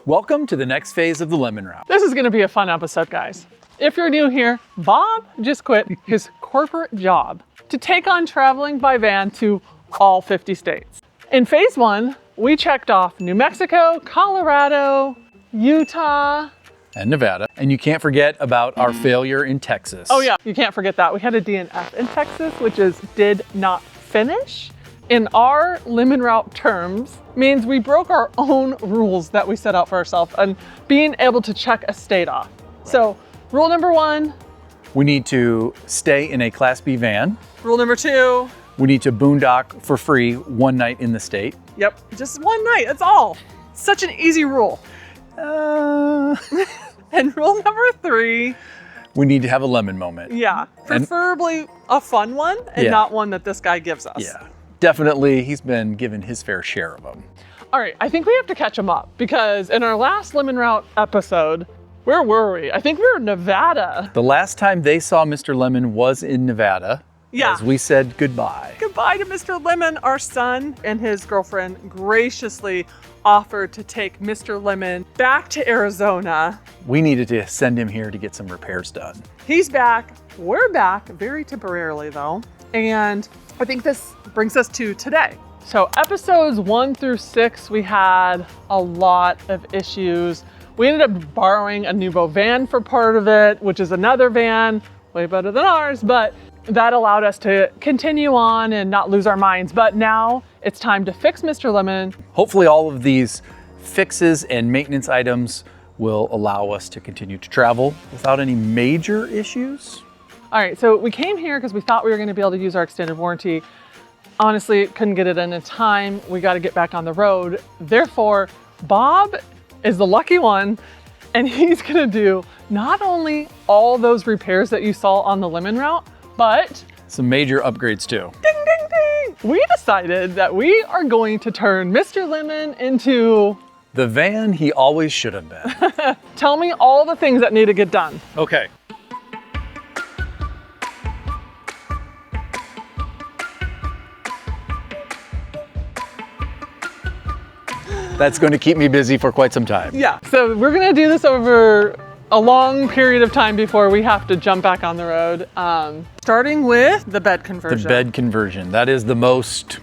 Welcome to the next phase of the Lemon Route. This is gonna be a fun episode, guys. If you're new here, Bob just quit his corporate job to take on traveling by van to all 50 states. In phase one, we checked off New Mexico, Colorado, Utah, And Nevada. And you can't forget about our failure in Texas. Oh yeah, you can't forget that. We had a DNF in Texas, which is did not finish. In our Lemon Route terms, means we broke our own rules that we set out for ourselves and being able to check a state off. So rule number one. We need to stay in a Class B van. Rule number two. We need to boondock for free one night in the state. Yep, just one night, that's all. Such an easy rule. And rule number three. We need to have a lemon moment. Yeah, preferably a fun one and not one that this guy gives us. Yeah, definitely he's been given his fair share of them. All right, I think we have to catch him up because in our last Lemon Route episode, where were we? I think we were in Nevada. The last time they saw Mr. Lemon was in Nevada. Yeah. As we said goodbye. Goodbye to Mr. Lemon. Our son and his girlfriend graciously offered to take Mr. Lemon back to Arizona. We needed to send him here to get some repairs done. He's back. We're back, very temporarily though. And I think this brings us to today. So episodes 1 through 6, we had a lot of issues. We ended up borrowing a Nuvo van for part of it, which is another van, way better than ours, but that allowed us to continue on and not lose our minds. But now it's time to fix Mr. Lemon. Hopefully all of these fixes and maintenance items will allow us to continue to travel without any major issues. All right, so we came here because we thought we were gonna be able to use our extended warranty. Honestly, couldn't get it in time. We gotta get back on the road. Therefore, Bob is the lucky one, and he's gonna do not only all those repairs that you saw on the Lemon Route, but some major upgrades too. Ding, ding, ding. We decided that we are going to turn Mr. Lemon into the van he always should have been. Tell me all the things that need to get done. Okay. That's going to keep me busy for quite some time. Yeah, so we're gonna do this over a long period of time before we have to jump back on the road. Starting with the bed conversion. The bed conversion. That is the most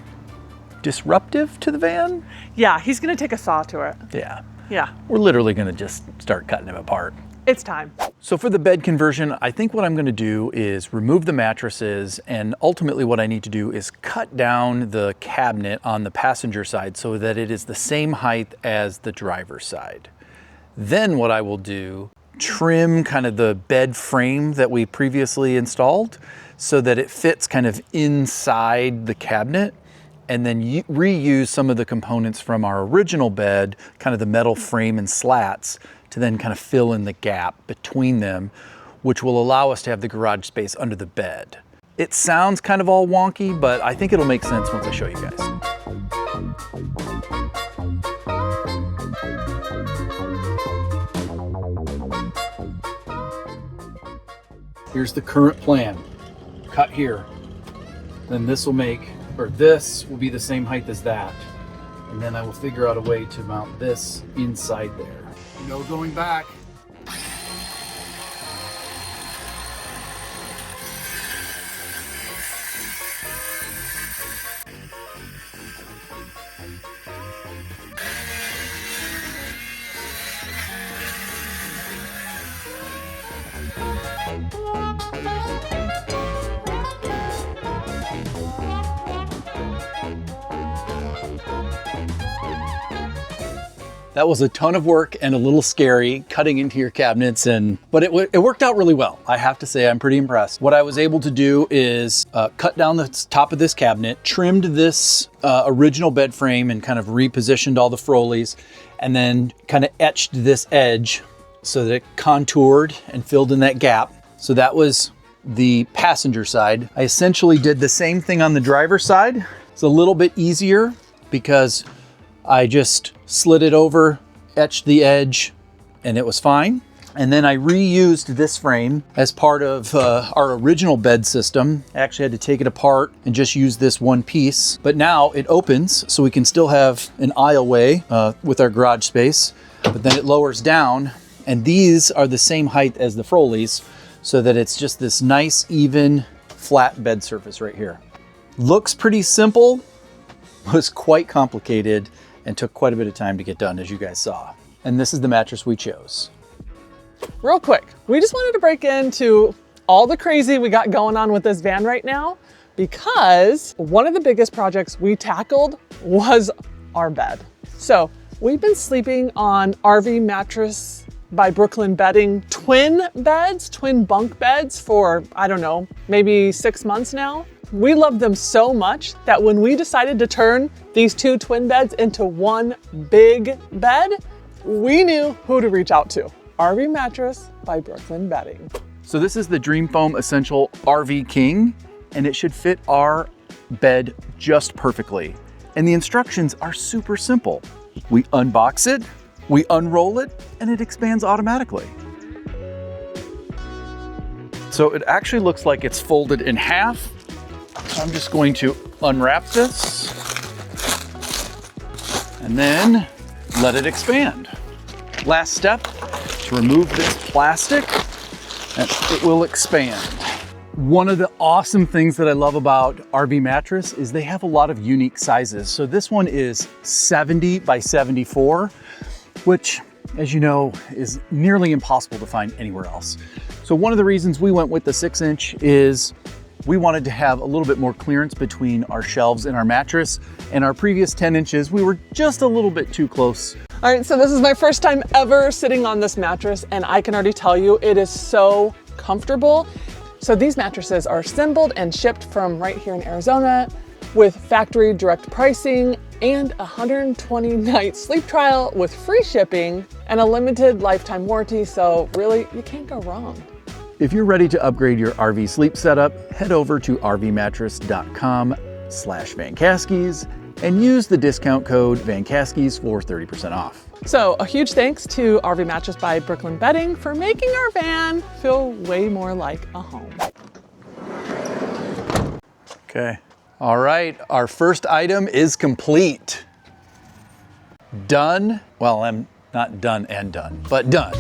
disruptive to the van. Yeah, he's gonna take a saw to it. Yeah. Yeah. We're literally gonna just start cutting him apart. It's time. So for the bed conversion, I think what I'm gonna do is remove the mattresses, and ultimately what I need to do is cut down the cabinet on the passenger side so that it is the same height as the driver's side. Then what I will do, trim kind of the bed frame that we previously installed so that it fits kind of inside the cabinet, and then reuse some of the components from our original bed, kind of the metal frame and slats, to then kind of fill in the gap between them, which will allow us to have the garage space under the bed. It sounds kind of all wonky, but I think it'll make sense once I show you guys. Here's the current plan. Cut here. Then this will this will be the same height as that. And then I will figure out a way to mount this inside there. No going back. That was a ton of work and a little scary, cutting into your cabinets, but it worked out really well. I have to say, I'm pretty impressed. What I was able to do is cut down the top of this cabinet, trimmed this original bed frame and kind of repositioned all the Frolies, and then kind of etched this edge so that it contoured and filled in that gap. So that was the passenger side. I essentially did the same thing on the driver's side. It's a little bit easier because I just slid it over, etched the edge, and it was fine. And then I reused this frame as part of our original bed system. I actually had to take it apart and just use this one piece. But now it opens, so we can still have an aisleway with our garage space. but then it lowers down, and these are the same height as the Froley's, so that it's just this nice, even, flat bed surface right here. Looks pretty simple, was quite complicated, and took quite a bit of time to get done, as you guys saw. And this is the mattress we chose. Real quick, we just wanted to break into all the crazy we got going on with this van right now, because one of the biggest projects we tackled was our bed. So we've been sleeping on RV Mattress by Brooklyn Bedding twin beds, twin bunk beds for, I don't know, maybe 6 months now. We love them so much that when we decided to turn these two twin beds into one big bed, we knew who to reach out to. RV Mattress by Brooklyn Bedding. So this is the Dream Foam Essential RV King, and it should fit our bed just perfectly. And the instructions are super simple. We unbox it, we unroll it, and it expands automatically. So it actually looks like it's folded in half. I'm just going to unwrap this and then let it expand. Last step, to remove this plastic, and it will expand. One of the awesome things that I love about RV Mattress is they have a lot of unique sizes. So this one is 70 by 74, which, as you know, is nearly impossible to find anywhere else. So one of the reasons we went with the 6-inch is we wanted to have a little bit more clearance between our shelves and our mattress. And our previous 10 inches, we were just a little bit too close. All right, so this is my first time ever sitting on this mattress, and I can already tell you it is so comfortable. So these mattresses are assembled and shipped from right here in Arizona with factory direct pricing and a 120-night sleep trial with free shipping and a limited lifetime warranty. So really, you can't go wrong. If you're ready to upgrade your RV sleep setup, head over to rvmattress.com/vancaskies and use the discount code VanCaskies for 30% off. So a huge thanks to RV Mattress by Brooklyn Bedding for making our van feel way more like a home. Okay. All right, our first item is complete. Done. Well, I'm not done and done, but done.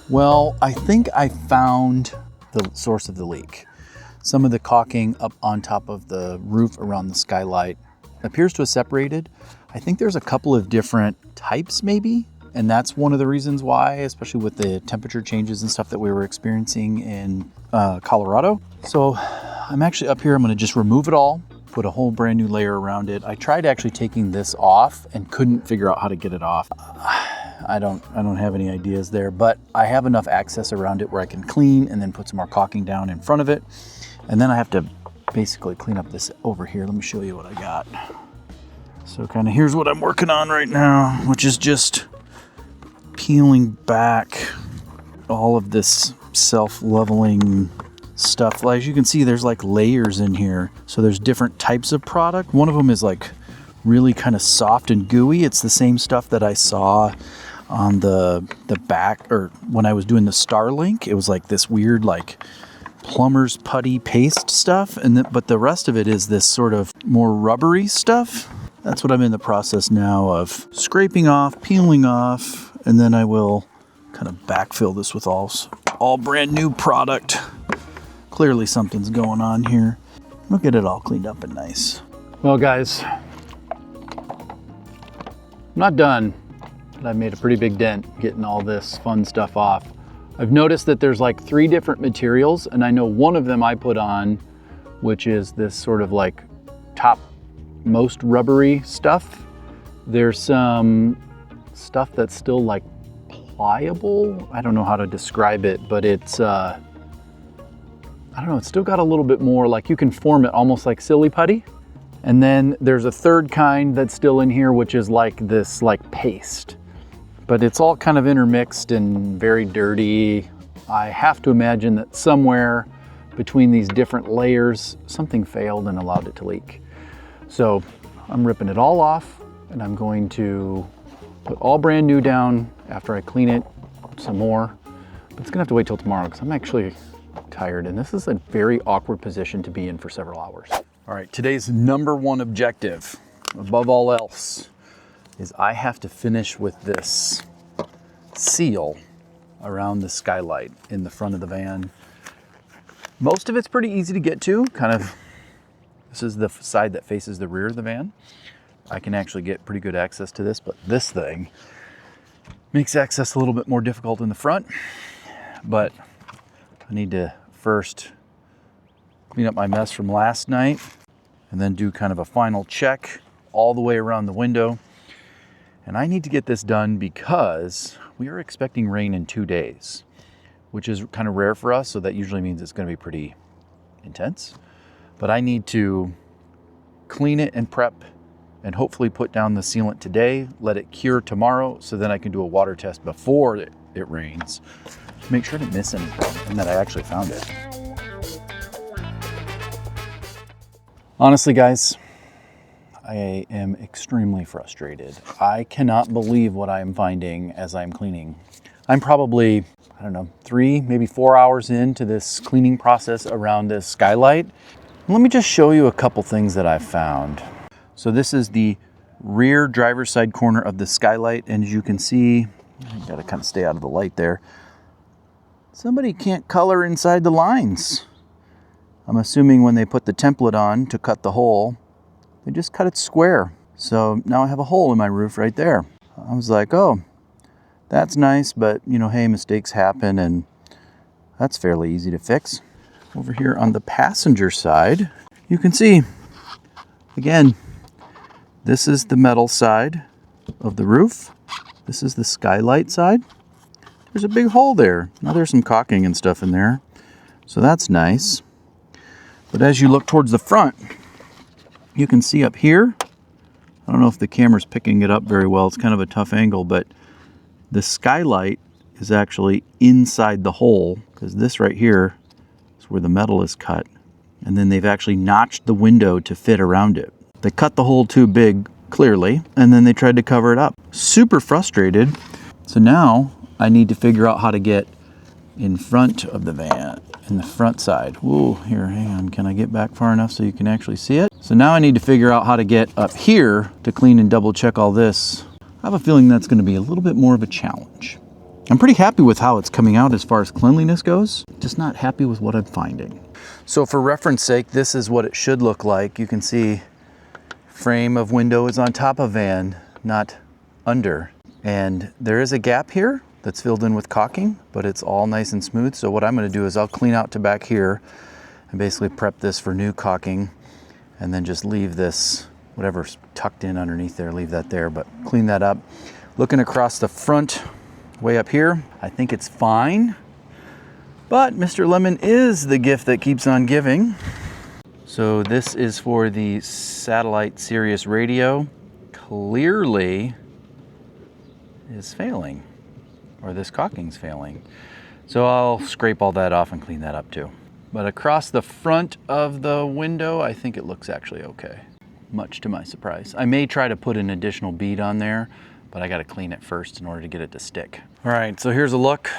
Well, I think I found the source of the leak. Some of the caulking up on top of the roof around the skylight appears to have separated. I think there's a couple of different types maybe, and that's one of the reasons why, especially with the temperature changes and stuff that we were experiencing in Colorado. So I'm actually up here, I'm gonna just remove it all, put a whole brand new layer around it. I tried actually taking this off and couldn't figure out how to get it off. I don't have any ideas there, but I have enough access around it where I can clean and then put some more caulking down in front of it. And then I have to basically clean up this over here. Let me show you what I got. So kind of here's what I'm working on right now, which is just peeling back all of this self-leveling stuff. As you can see, there's like layers in here. So there's different types of product. One of them is like really kind of soft and gooey. It's the same stuff that I saw on the back, or when I was doing the Starlink. It was like this weird like plumber's putty paste stuff, but the rest of it is this sort of more rubbery stuff. That's what I'm in the process now of scraping off, peeling off, and then I will kind of backfill this with all brand new product. Clearly something's going on here. We'll get it all cleaned up and nice. Well guys, I'm not done, but I made a pretty big dent getting all this fun stuff off. I've noticed that there's like 3 different materials, and I know one of them I put on, which is this sort of like top most rubbery stuff. There's some stuff that's still like pliable. I don't know how to describe it, but it's I don't know, it's still got a little bit more, like you can form it almost like silly putty. And then there's a third kind that's still in here, which is like this like paste, but it's all kind of intermixed and very dirty. I have to imagine that somewhere between these different layers, something failed and allowed it to leak. So I'm ripping it all off, and I'm going to put all brand new down after I clean it some more. But it's gonna have to wait till tomorrow because I'm actually tired, and this is a very awkward position to be in for several hours. All right, today's #1 objective, above all else, is I have to finish with this seal around the skylight in the front of the van. Most of it's pretty easy to get to, kind of, this is the side that faces the rear of the van. I can actually get pretty good access to this, but this thing makes access a little bit more difficult in the front. But I need to first clean up my mess from last night and then do kind of a final check all the way around the window. And I need to get this done because we are expecting rain in 2 days, which is kind of rare for us. So that usually means it's going to be pretty intense. But I need to clean it and prep and hopefully put down the sealant today, let it cure tomorrow, so then I can do a water test before it rains to make sure I didn't miss anything and that I actually found it. Honestly, guys, I am extremely frustrated. I cannot believe what I am finding as I'm cleaning. I'm probably, I don't know, 3, maybe 4 hours into this cleaning process around this skylight. Let me just show you a couple things that I've found. So this is the rear driver's side corner of the skylight, and as you can see, I gotta kind of stay out of the light there. Somebody can't color inside the lines. I'm assuming when they put the template on to cut the hole, they just cut it square. So now I have a hole in my roof right there. I was like, oh, that's nice, but you know, hey, mistakes happen and that's fairly easy to fix. Over here on the passenger side, you can see, again, this is the metal side of the roof. This is the skylight side. There's a big hole there. Now there's some caulking and stuff in there, so that's nice. But as you look towards the front, you can see up here, I don't know if the camera's picking it up very well, it's kind of a tough angle, but the skylight is actually inside the hole, because this right here is where the metal is cut. And then they've actually notched the window to fit around it. They cut the hole too big, clearly, and then they tried to cover it up. Super frustrated. So now I need to figure out how to get in front of the van, in the front side. Whoa, here, hang on. Can I get back far enough so you can actually see it? So now I need to figure out how to get up here to clean and double check all this. I have a feeling that's going to be a little bit more of a challenge. I'm pretty happy with how it's coming out as far as cleanliness goes, just not happy with what I'm finding. So for reference sake, this is what it should look like. You can see frame of window is on top of van, not under. And there is a gap here that's filled in with caulking, but it's all nice and smooth. So what I'm going to do is I'll clean out to back here and basically prep this for new caulking, and then just leave this, whatever's tucked in underneath there, leave that there, but clean that up. Looking across the front, way up here, I think it's fine, but Mr. Lemon is the gift that keeps on giving. So this is for the satellite Sirius radio. Clearly is failing, or this caulking's failing. So I'll scrape all that off and clean that up too. But across the front of the window, I think it looks actually okay, much to my surprise. I may try to put an additional bead on there, but I gotta clean it first in order to get it to stick. All right, so here's a look.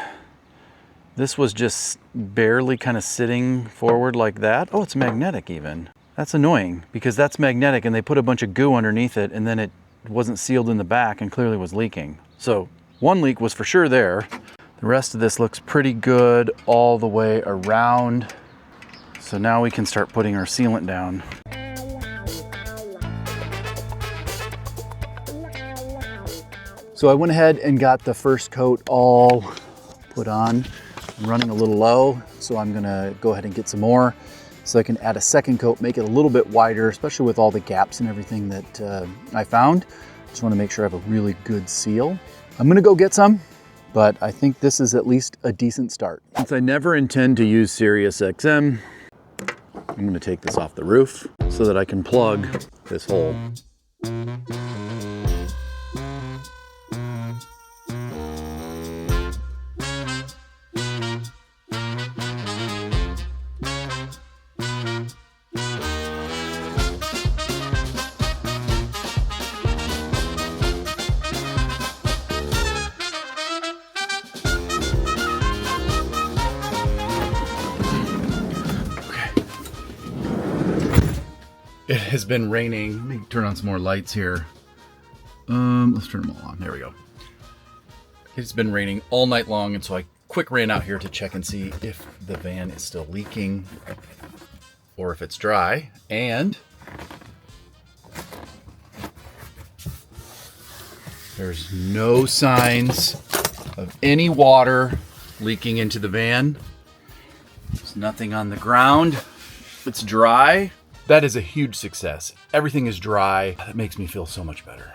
This was just barely kind of sitting forward like that. Oh, it's magnetic even. That's annoying because that's magnetic and they put a bunch of goo underneath it and then it wasn't sealed in the back and clearly was leaking. So one leak was for sure there. The rest of this looks pretty good all the way around. So now we can start putting our sealant down. So I went ahead and got the first coat all put on. I'm running a little low, so I'm gonna go ahead and get some more so I can add a second coat, make it a little bit wider, especially with all the gaps and everything that I found. Just wanna make sure I have a really good seal. I'm gonna go get some, but I think this is at least a decent start. Since I never intend to use Sirius XM, I'm gonna take this off the roof so that I can plug this hole. It has been raining. Let me turn on some more lights here. Let's turn them all on. There we go. It's been raining all night long, and so I quick ran out here to check and see if the van is still leaking or if it's dry. And there's no signs of any water leaking into the van. There's nothing on the ground. It's dry. That is a huge success. Everything is dry. That makes me feel so much better.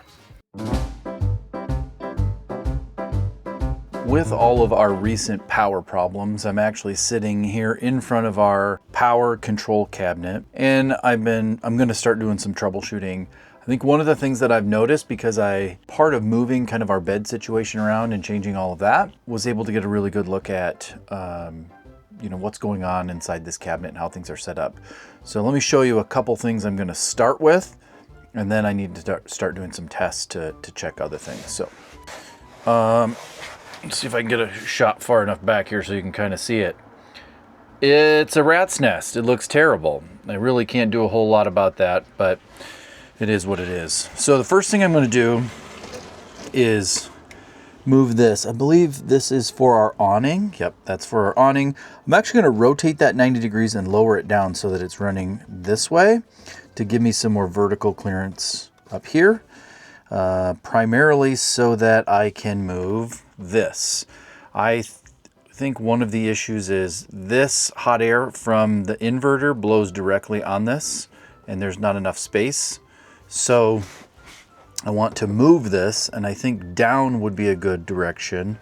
With all of our recent power problems, I'm actually sitting here in front of our power control cabinet, and I'm going to start doing some troubleshooting. I think one of the things that I've noticed, because part of moving kind of our bed situation around and changing all of that, was able to get a really good look at what's going on inside this cabinet and how things are set up. So let me show you a couple things I'm going to start with, and then I need to start doing some tests to check other things. So let's see if I can get a shot far enough back here so you can kind of see it. It's a rat's nest. It looks terrible. I really can't do a whole lot about that, but it is what it is. So the first thing I'm going to do is move this. I believe this is for our awning. Yep, that's for our awning. I'm actually going to rotate that 90 degrees and lower it down so that it's running this way to give me some more vertical clearance up here, primarily so that I can move this. I think one of the issues is this hot air from the inverter blows directly on this, and there's not enough space. So I want to move this, and I think down would be a good direction.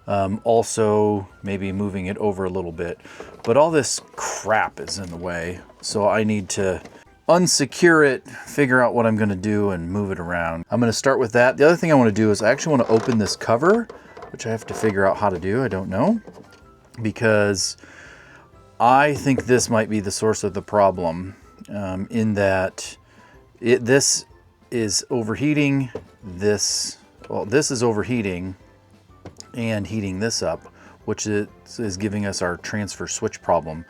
Also, maybe moving it over a little bit. But all this crap is in the way, so I need to unsecure it, figure out what I'm going to do, and move it around. I'm going to start with that. The other thing I want to do is I actually want to open this cover, which I have to figure out how to do. I don't know, because I think this might be the source of the problem, in that this is overheating. This is overheating and heating this up, which is giving us our transfer switch problem,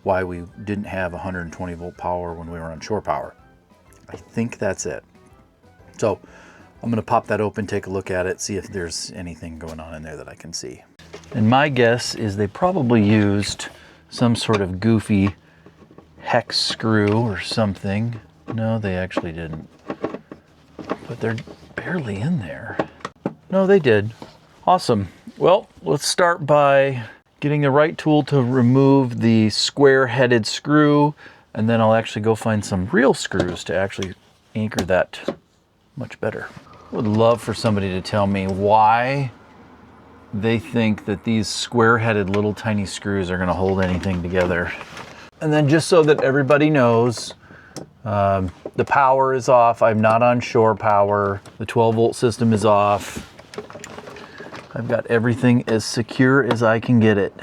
why we didn't have 120 volt power when we were on shore power. I think that's it. So I'm going to pop that open, take a look at it, see if there's anything going on in there that I can see. And my guess is they probably used some sort of goofy hex screw or something. No, they actually didn't. But they're barely in there. No, they did. Awesome. Well, let's start by getting the right tool to remove the square-headed screw, and then I'll actually go find some real screws to actually anchor that much better. I would love for somebody to tell me why they think that these square-headed little tiny screws are going to hold anything together. And then just so that everybody knows, the power is off. I'm not on shore power. The 12 volt system is off. I've got everything as secure as I can get it.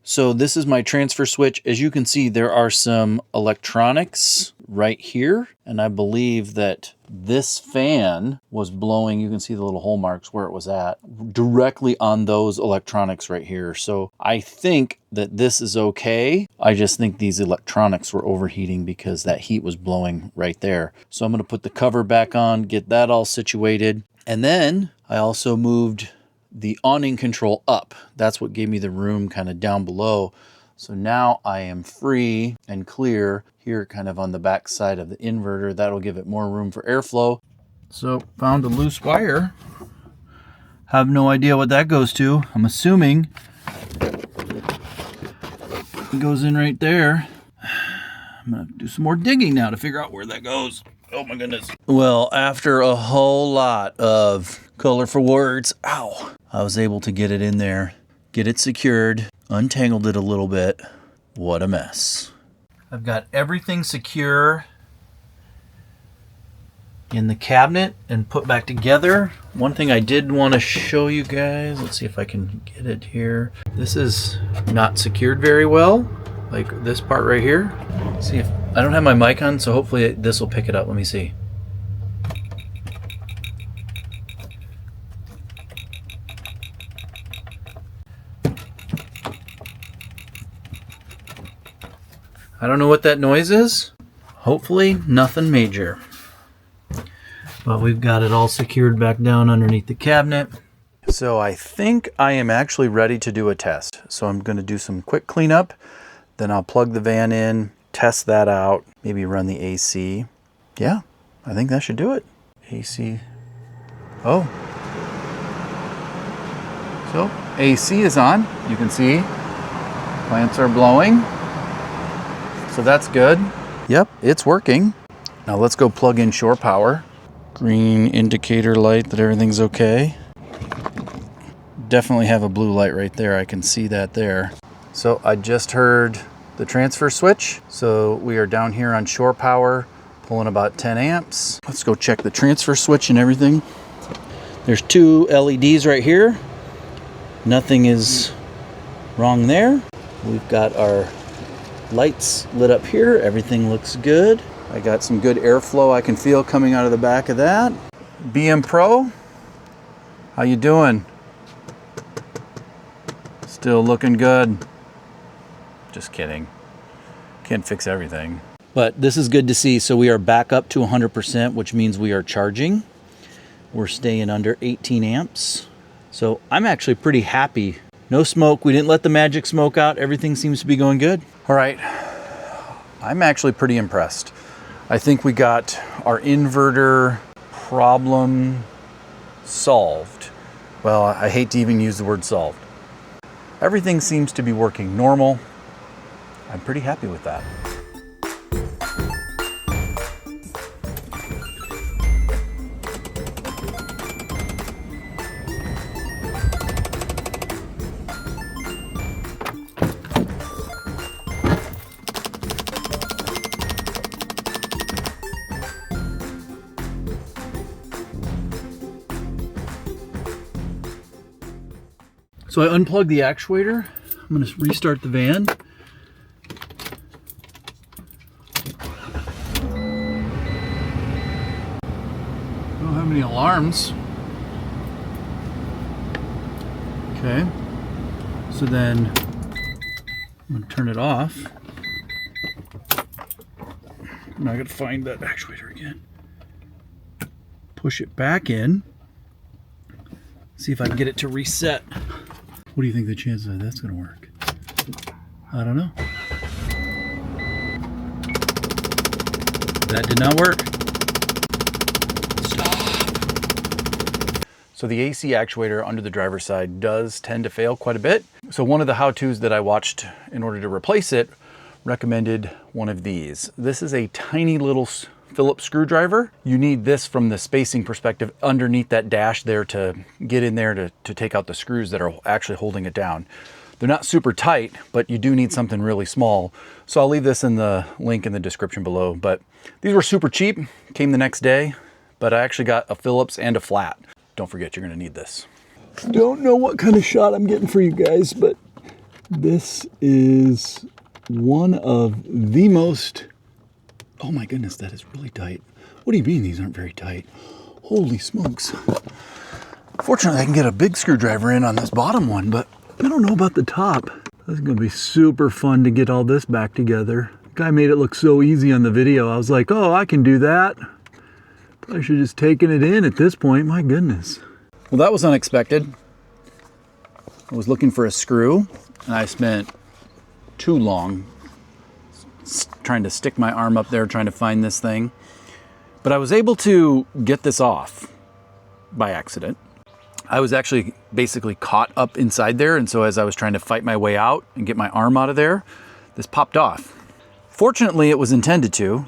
So this is my transfer switch. As you can see, there are some electronics right here. And I believe that this fan was blowing, you can see the little hole marks where it was at, directly on those electronics right here. So I think that this is okay. I just think these electronics were overheating because that heat was blowing right there. So I'm going to put the cover back on, get that all situated. And then I also moved the awning control up. That's what gave me the room kind of down below. So now I am free and clear here kind of on the back side of the inverter. That'll give it more room for airflow. So found a loose wire. Have no idea what that goes to. I'm assuming it goes in right there. I'm gonna do some more digging now to figure out where that goes. Oh my goodness. Well, after a whole lot of colorful words, ow, I was able to get it in there, get it secured, untangled it a little bit. What a mess. I've got everything secure in the cabinet and put back together. One thing I did want to show you guys, let's see if I can get it here. This is not secured very well, like this part right here. See if I don't have my mic on, so hopefully this will pick it up. Let me see. I don't know what that noise is. Hopefully nothing major. But we've got it all secured back down underneath the cabinet. So I think I am actually ready to do a test. So I'm going to do some quick cleanup. Then I'll plug the van in, test that out, maybe run the AC. Yeah, I think that should do it. AC. Oh. So AC is on. You can see plants are blowing. So that's good. Yep, it's working. Now let's go plug in shore power. Green indicator light that everything's okay. Definitely have a blue light right there. I can see that there. So I just heard the transfer switch. So we are down here on shore power, pulling about 10 amps. Let's go check the transfer switch and everything. There's 2 LEDs right here. Nothing is wrong there. We've got our lights lit up here. Everything looks good. I got some good airflow I can feel coming out of the back of that. BMPro, how you doing? Still looking good. Just kidding. Can't fix everything. But this is good to see. So we are back up to 100%, which means we are charging. We're staying under 18 amps. So I'm actually pretty happy. No smoke. We didn't let the magic smoke out. Everything seems to be going good. All right. I'm actually pretty impressed. I think we got our inverter problem solved. Well, I hate to even use the word solved. Everything seems to be working normal. I'm pretty happy with that. So I unplugged the actuator. I'm going to restart the van. I don't have any alarms. Okay. So then I'm going to turn it off. Now I got to find that actuator again. Push it back in. See if I can get it to reset. What do you think the chances are that's going to work? I don't know. That did not work. Stop. So the AC actuator under the driver's side does tend to fail quite a bit. So one of the how-tos that I watched in order to replace it recommended one of these. This is a tiny little Phillips screwdriver. You need this from the spacing perspective underneath that dash there to get in there to take out the screws that are actually holding it down. They're not super tight, but you do need something really small. So I'll leave this in the link in the description below. But these were super cheap, came the next day, but I actually got a Phillips and a flat. Don't forget, you're gonna need this. Don't know what kind of shot I'm getting for you guys, but this is one of the most, oh my goodness, that is really tight. What do you mean these aren't very tight? Holy smokes. Fortunately, I can get a big screwdriver in on this bottom one, but I don't know about the top. This is gonna be super fun to get all this back together. The guy made it look so easy on the video. I was like, oh, I can do that. I should just taken it in at this point, my goodness. Well, that was unexpected. I was looking for a screw and I spent too long trying to stick my arm up there trying to find this thing. But I was able to get this off by accident. I was actually basically caught up inside there, and so as I was trying to fight my way out and get my arm out of there, this popped off. Fortunately, it was intended to,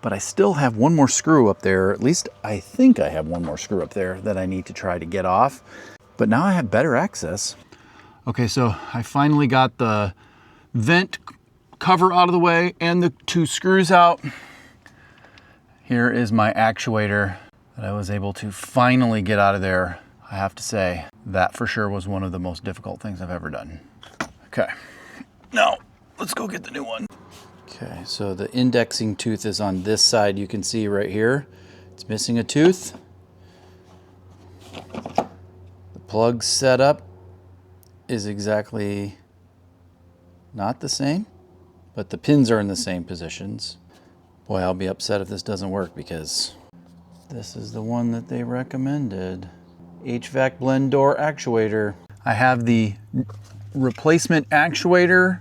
but I still have one more screw up there. At least I think I have one more screw up there that I need to try to get off. But now I have better access. Okay, so I finally got the vent cover out of the way and the 2 screws out. Here is my actuator that I was able to finally get out of there. I have to say, that for sure was one of the most difficult things I've ever done. Okay, now let's go get the new one. Okay, so the indexing tooth is on this side. You can see right here, it's missing a tooth. The plug setup is exactly not the same, but the pins are in the same positions. Boy, I'll be upset if this doesn't work because This is the one that they recommended. HVAC blend door actuator. I have the replacement actuator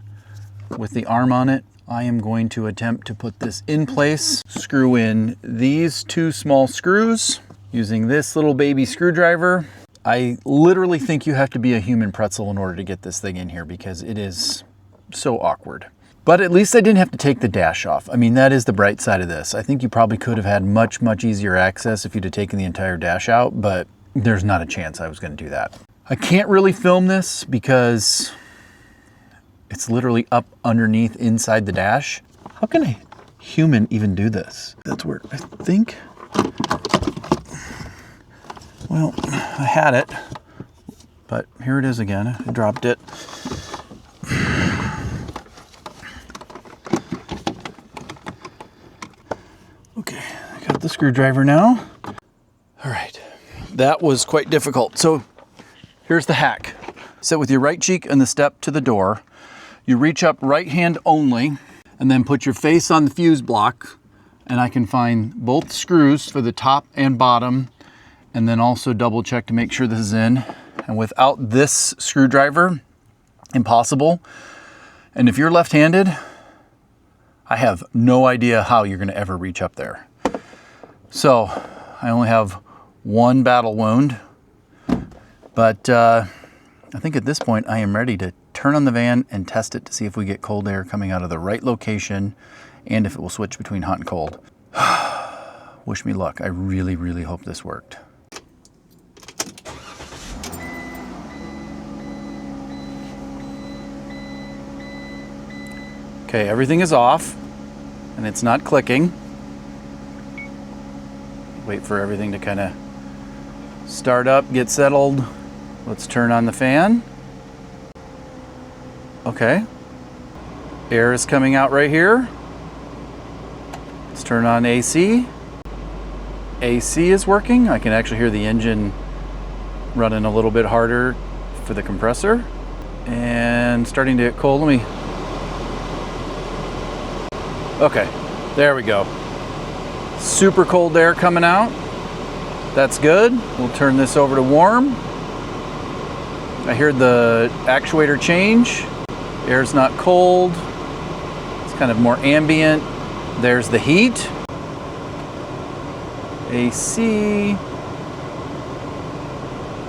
with the arm on it. I am going to attempt to put this in place, screw in these 2 small screws using this little baby screwdriver. I literally think you have to be a human pretzel in order to get this thing in here because it is so awkward. But at least I didn't have to take the dash off. I mean, that is the bright side of this. I think you probably could have had much, much easier access if you'd have taken the entire dash out, but there's not a chance I was going to do that. I can't really film this because it's literally up underneath inside the dash. How can a human even do this? That's weird. I think, well, I had it, but here it is again. I dropped it. Okay, I got the screwdriver now. All right, that was quite difficult. So here's the hack. Sit with your right cheek and the step to the door. You reach up right hand only, and then put your face on the fuse block, and I can find both screws for the top and bottom, and then also double check to make sure this is in. And without this screwdriver, impossible. And if you're left-handed, I have no idea how you're gonna ever reach up there. So I only have one battle wound, but I think at this point I am ready to turn on the van and test it to see if we get cold air coming out of the right location and if it will switch between hot and cold. Wish me luck. I really, really hope this worked. Okay, everything is off and it's not clicking. Wait for everything to kind of start up, get settled. Let's turn on the fan. Okay. Air is coming out right here. Let's turn on AC. AC is working. I can actually hear the engine running a little bit harder for the compressor. And starting to get cold. Let me... Okay, there we go. Super cold air coming out. That's good. We'll turn this over to warm. I heard the actuator change. Air's not cold. It's kind of more ambient. There's the heat. AC.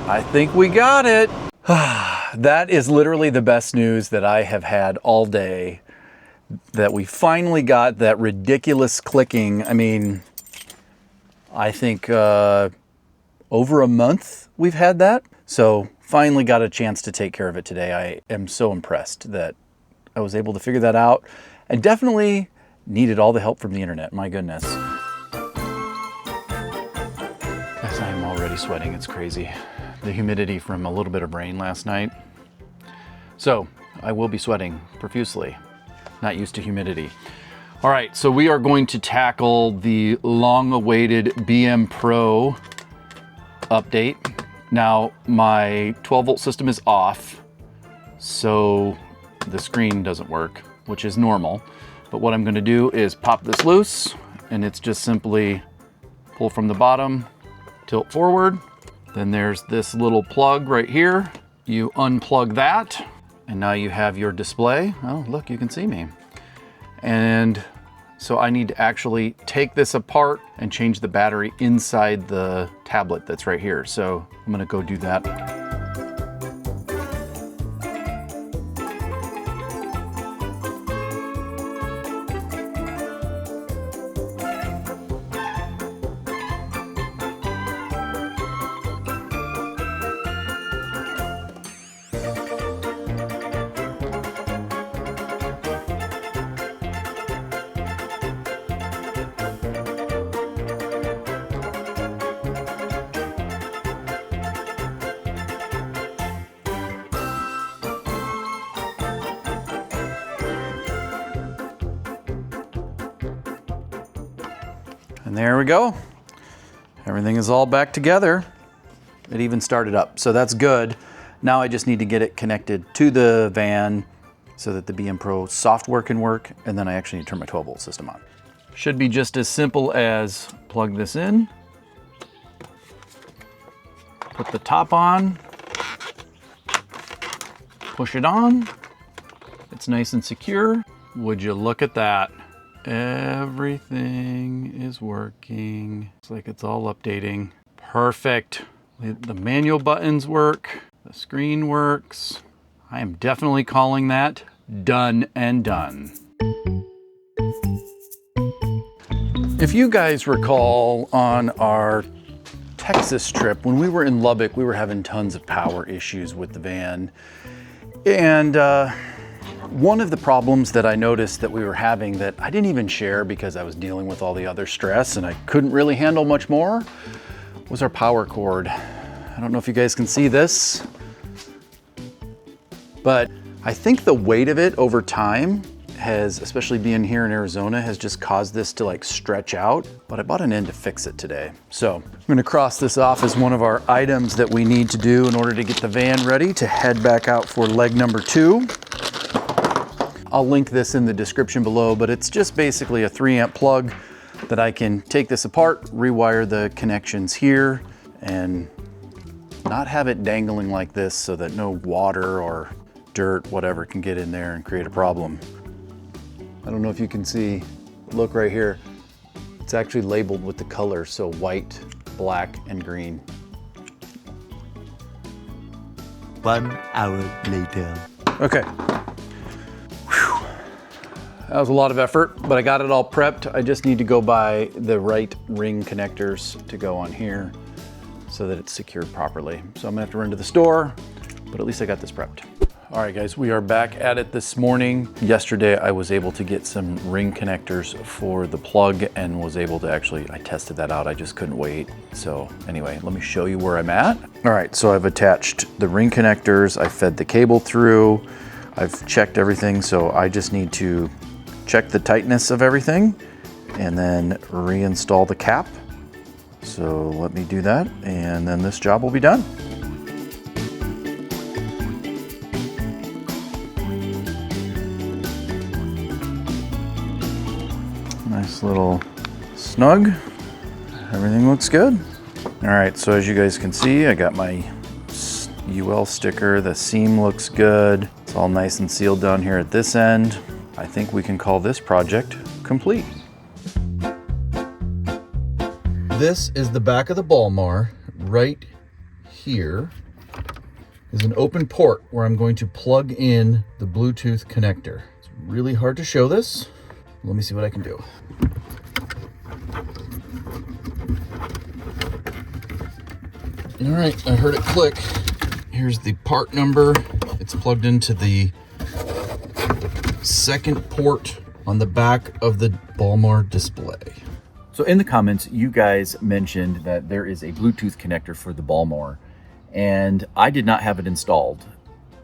I think we got it. That is literally the best news that I have had all day. That we finally got that ridiculous clicking. I mean, I think over a month we've had that. So finally got a chance to take care of it today. I am so impressed that I was able to figure that out, and definitely needed all the help from the internet. My goodness. Guys, I am already sweating. It's crazy. The humidity from a little bit of rain last night. So I will be sweating profusely. Not used to humidity. All right, so we are going to tackle the long-awaited BMPro update. Now, my 12-volt system is off, so the screen doesn't work, which is normal. But what I'm gonna do is pop this loose, and it's just simply pull from the bottom, tilt forward. Then there's this little plug right here. You unplug that, and now you have your display. Oh, look, you can see me. And so I need to actually take this apart and change the battery inside the tablet that's right here. So I'm gonna go do that. And there we go. Everything is all back together. It even started up, so that's good. Now I just need to get it connected to the van so that the BMPro software can work, and then I actually need to turn my 12-volt system on. Should be just as simple as plug this in, Put the top on, push it on. It's nice and secure. Would you look at that? Everything is working. Looks like it's all updating. Perfect. The manual buttons work. The screen works. I am definitely calling that done and done. If you guys recall on our Texas trip, when we were in Lubbock, we were having tons of power issues with the van. And one of the problems that I noticed that we were having that I didn't even share because I was dealing with all the other stress and I couldn't really handle much more was our power cord. I don't know if you guys can see this, but I think the weight of it over time has, especially being here in Arizona, has just caused this to like stretch out, but I bought an end to fix it today. So I'm gonna cross this off as one of our items that we need to do in order to get the van ready to head back out for leg number 2. I'll link this in the description below, but it's just basically a 3-amp plug that I can take this apart, rewire the connections here, and not have it dangling like this so that no water or dirt, whatever, can get in there and create a problem. I don't know if you can see, look right here. It's actually labeled with the colors, so white, black, and green. 1 hour later. Okay. Whew. That was a lot of effort, but I got it all prepped. I just need to go buy the right ring connectors to go on here so that it's secured properly. So I'm gonna have to run to the store, but at least I got this prepped. All right, guys, we are back at it this morning. Yesterday, I was able to get some ring connectors for the plug and was able to actually, I tested that out. I just couldn't wait. So anyway, let me show you where I'm at. All right, so I've attached the ring connectors. I fed the cable through. I've checked everything. So I just need to check the tightness of everything and then reinstall the cap. So let me do that. And then this job will be done. Nice little snug. Everything looks good. All right, so as you guys can see, I got my UL sticker. The seam looks good. It's all nice and sealed down here at this end. I think we can call this project complete. This is the back of the Balmar. Right here is an open port where I'm going to plug in the Bluetooth connector. It's really hard to show this. Let me see what I can do. All right, I heard it click. Here's the part number. It's plugged into the second port on the back of the Balmar display. So in the comments, you guys mentioned that there is a Bluetooth connector for the Balmar, and I did not have it installed.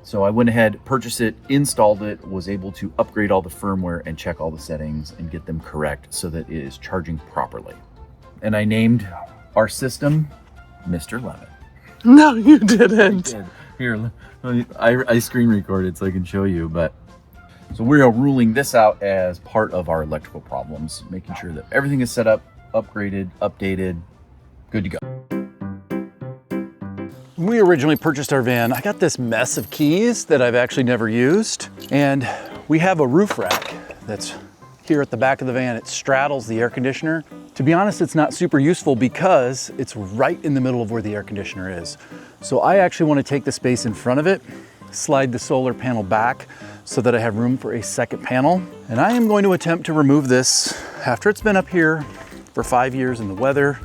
So I went ahead, purchased it, installed it, was able to upgrade all the firmware and check all the settings and get them correct so that it is charging properly. And I named our system Mr. Lemon. No, you didn't. Here, I screen recorded so I can show you, but so we are ruling this out as part of our electrical problems, making sure that everything is set up, upgraded, updated, good to go. When we originally purchased our van, I got this mess of keys that I've actually never used. And we have a roof rack that's here at the back of the van. It straddles the air conditioner. To be honest, it's not super useful because it's right in the middle of where the air conditioner is. So I actually want to take the space in front of it, slide the solar panel back so that I have room for a second panel. And I am going to attempt to remove this after it's been up here for 5 years in the weather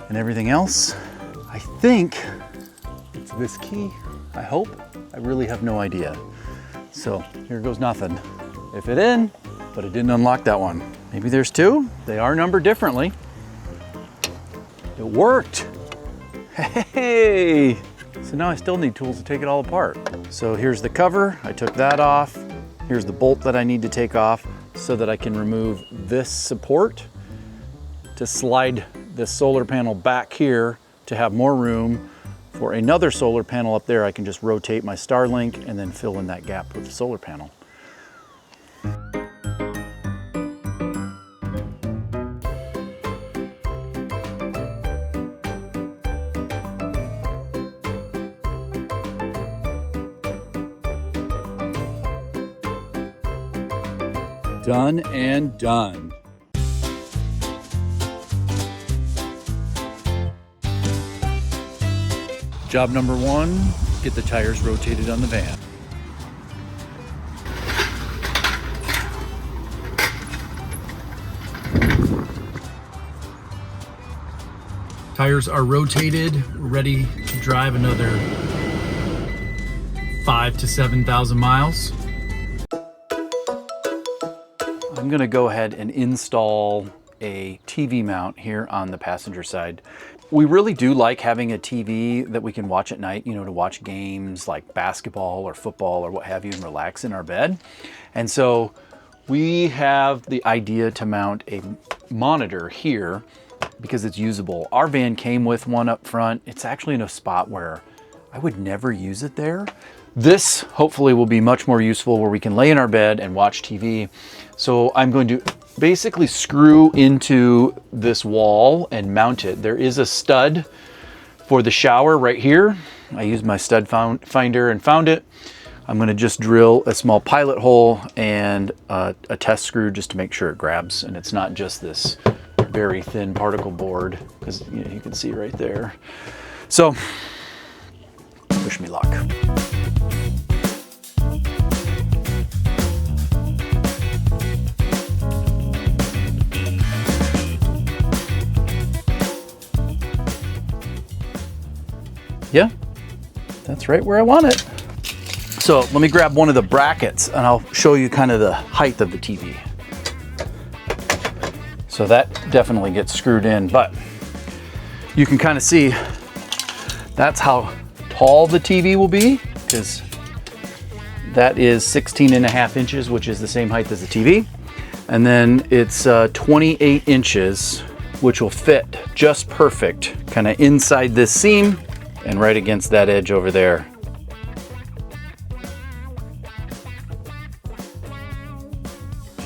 and everything else. I think it's this key, I hope. I really have no idea. So here goes nothing. It fit in, but it didn't unlock that one. Maybe there's two. They are numbered differently. It worked. Hey! So now I still need tools to take it all apart. So here's the cover, I took that off. Here's the bolt that I need to take off so that I can remove this support to slide the solar panel back here to have more room for another solar panel up there. I can just rotate my Starlink and then fill in that gap with the solar panel. Done and done. Job number one, get the tires rotated on the van. Tires are rotated, we're ready to drive another 5,000 to 7,000 miles. I'm gonna go ahead and install a TV mount here on the passenger side. We really do like having a TV that we can watch at night, you know, to watch games like basketball or football or what have you and relax in our bed. And so we have the idea to mount a monitor here because it's usable. Our van came with one up front. It's actually in a spot where I would never use it there. This hopefully will be much more useful where we can lay in our bed and watch TV. So I'm going to basically screw into this wall and mount it. There is a stud for the shower right here. I used my stud finder and found it. I'm going to just drill a small pilot hole and a test screw just to make sure it grabs and it's not just this very thin particle board, because you know, you can see right there. So wish me luck. Yeah, that's right where I want it. So let me grab one of the brackets and I'll show you kind of the height of the TV. So that definitely gets screwed in, but you can kind of see that's how tall the TV will be, because that is 16.5 inches, which is the same height as the TV. And then it's 28 inches, which will fit just perfect, kind of inside this seam and right against that edge over there.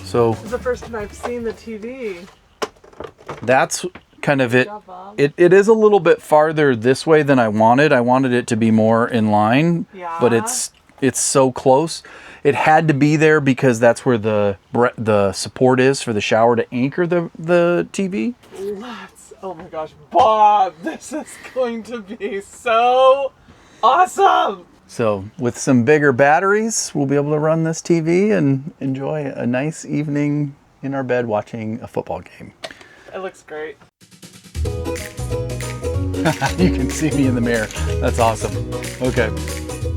So This is the first time I've seen the TV. That's kind of it. It is a little bit farther this way than I wanted. I wanted it to be more in line, but it's so close. It had to be there because that's where the support is for the shower to anchor the TV. Oh my gosh, Bob, this is going to be so awesome. So with some bigger batteries, we'll be able to run this TV and enjoy a nice evening in our bed watching a football game. It looks great. You can see me in the mirror. That's awesome. Okay.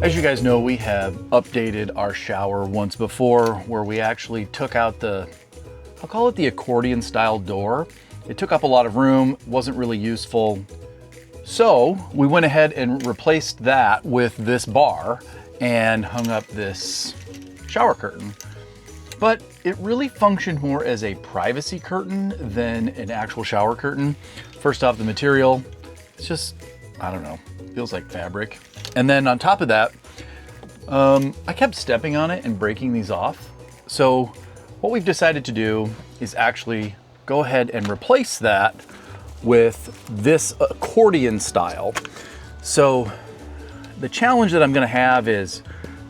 As you guys know, we have updated our shower once before where we actually took out I'll call it the accordion style door. It took up a lot of room, wasn't really useful. So we went ahead and replaced that with this bar and hung up this shower curtain. But it really functioned more as a privacy curtain than an actual shower curtain. First off, the material, it's just, I don't know, feels like fabric. And then on top of that, I kept stepping on it and breaking these off. So what we've decided to do is actually go ahead and replace that with this accordion style. So the challenge that I'm gonna have is,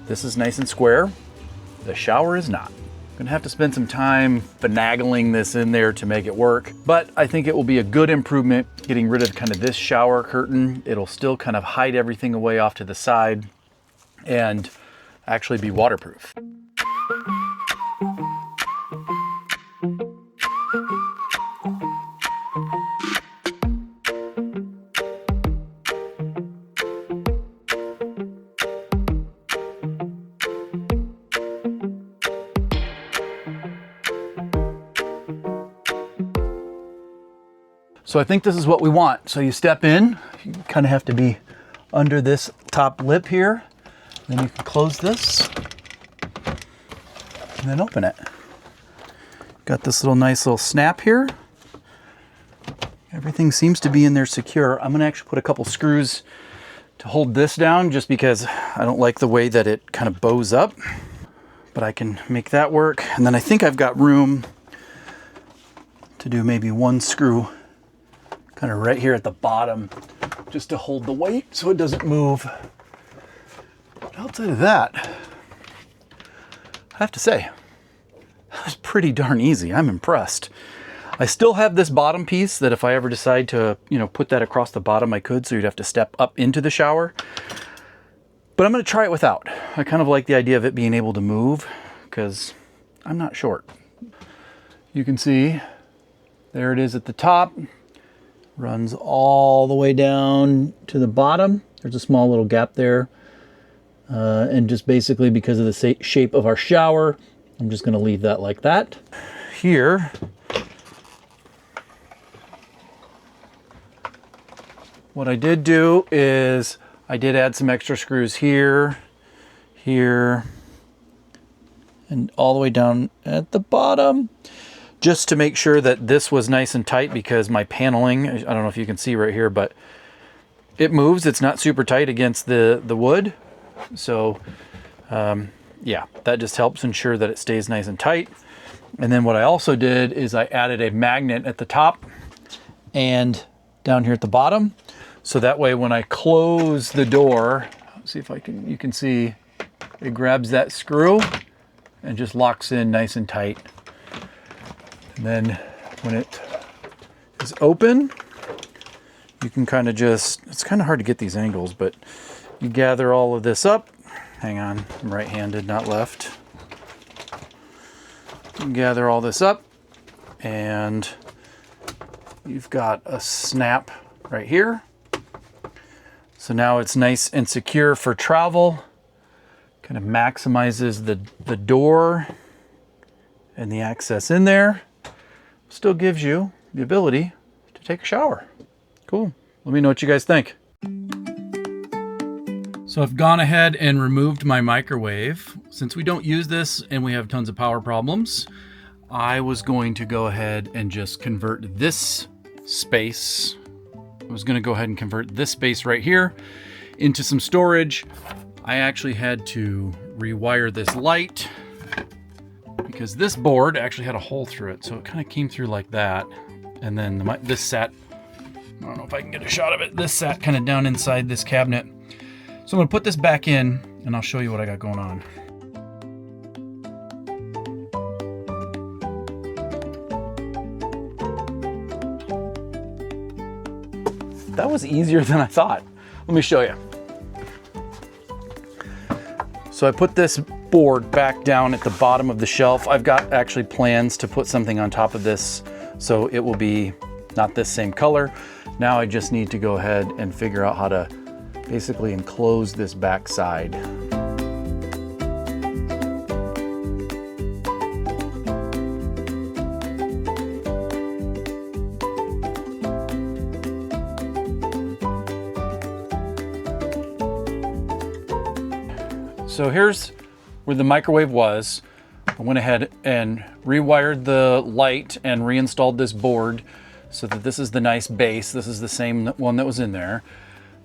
this is nice and square, the shower is not. I'm gonna have to spend some time finagling this in there to make it work, but I think it will be a good improvement getting rid of kind of this shower curtain. It'll still kind of hide everything away off to the side and actually be waterproof. So I think this is what we want. So you step in, you kind of have to be under this top lip here. Then you can close this and then open it. Got this nice little snap here. Everything seems to be in there secure. I'm gonna actually put a couple screws to hold this down just because I don't like the way that it kind of bows up, but I can make that work. And then I think I've got room to do maybe one screw kind of right here at the bottom just to hold the weight so it doesn't move. But outside of that, I have to say, That's pretty darn easy. I'm impressed. I still have this bottom piece that if I ever decide to, put that across the bottom, I could, so you'd have to step up into the shower. But I'm gonna try it without. I kind of like the idea of it being able to move because I'm not short. You can see, there it is at the top. Runs all the way down to the bottom. There's a small little gap there. And just basically because of the shape of our shower, I'm just gonna leave that like that. Here, what I did do is I did add some extra screws here, here, and all the way down at the bottom, just to make sure that this was nice and tight, because my paneling, I don't know if you can see right here, but it moves. It's not super tight against the wood. So yeah, that just helps ensure that it stays nice and tight. And then what I also did is I added a magnet at the top and down here at the bottom. So that way when I close the door, see if you can see, it grabs that screw and just locks in nice and tight. And then when it is open, you can kind of just, it's kind of hard to get these angles, but you gather all of this up. Hang on, I'm right-handed, not left. You gather all this up and you've got a snap right here. So now it's nice and secure for travel. Kind of maximizes the door and the access in there. Still gives you the ability to take a shower. Cool. Let me know what you guys think. So I've gone ahead and removed my microwave. Since we don't use this and we have tons of power problems, I was going to go ahead and just convert this space. I was gonna go ahead and convert this space right here into some storage. I actually had to rewire this light because this board actually had a hole through it. So it kind of came through like that. And then this sat, I don't know if I can get a shot of it. This sat kind of down inside this cabinet. So I'm gonna put this back in and I'll show you what I got going on. That was easier than I thought. Let me show you. So I put this board back down at the bottom of the shelf. I've got actually plans to put something on top of this so it will be not this same color. Now I just need to go ahead and figure out how to basically enclose this back side. So here's where the microwave was. I went ahead and rewired the light and reinstalled this board so that this is the nice base. This is the same one that was in there.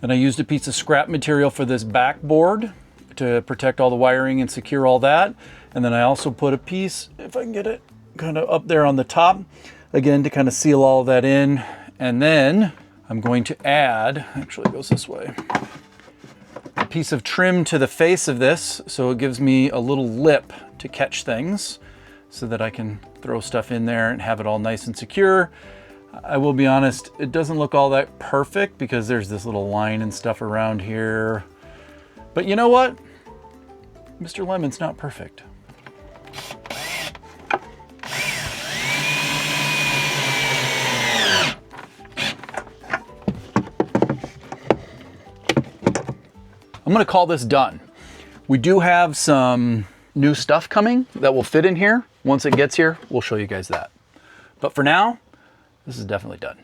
Then I used a piece of scrap material for this backboard to protect all the wiring and secure all that. And then I also put a piece, if I can get it, kind of up there on the top, again, to kind of seal all of that in. And then I'm going to add, actually it goes this way, a piece of trim to the face of this, so it gives me a little lip to catch things so that I can throw stuff in there and have it all nice and secure. I will be honest, it doesn't look all that perfect because there's this little line and stuff around here. But you know what? Mr. Lemon's not perfect. I'm gonna call this done. We do have some new stuff coming that will fit in here. Once it gets here, we'll show you guys that. But for now, this is definitely done.